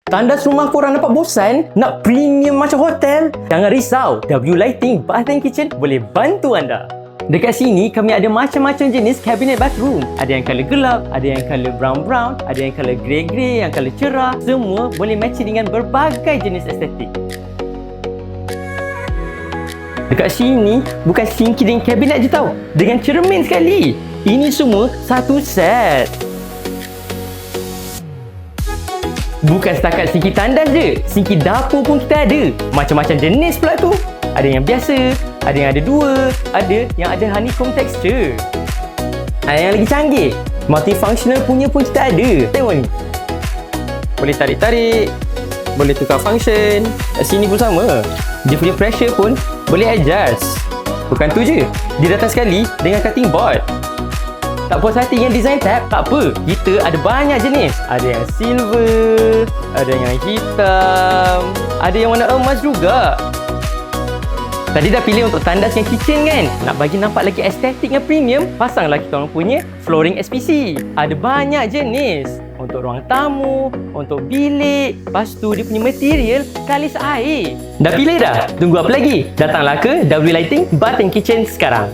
Tandas rumah korang nampak bosan? Nak premium macam hotel? Jangan risau, W Lighting Bath and Kitchen boleh bantu anda. Dekat sini kami ada macam-macam jenis cabinet bathroom. Ada yang colour gelap, ada yang colour brown-brown, ada yang colour grey-grey, yang colour cerah. Semua boleh matching dengan berbagai jenis estetik. Dekat sini bukan sinki dengan kabinet je tau, dengan cermin sekali. Ini semua satu set. Bukan setakat sinki tandas je, sinki dapur pun kita ada. Macam-macam jenis pula tu. Ada yang biasa, ada yang ada dua, ada yang ada honeycomb texture. Ada yang lagi canggih, multifunctional punya pun kita ada. Tengok ni, boleh tarik-tarik, boleh tukar function. Kat sini pun sama, dia punya pressure pun boleh adjust. Bukan tu je, dia datang sekali dengan cutting board. Tak puas hati dengan design tab? Tak apa, kita ada banyak jenis. Ada yang silver, ada yang hitam, ada yang warna emas juga. Tadi dah pilih untuk tandas yang kitchen kan? Nak bagi nampak lagi estetik dengan premium, pasanglah kita orang punya flooring SPC. Ada banyak jenis. Untuk ruang tamu, untuk bilik, lepas tu dia punya material kalis air. Dah pilih dah? Tunggu apa lagi? Datanglah ke W Lighting Bath and Kitchen sekarang.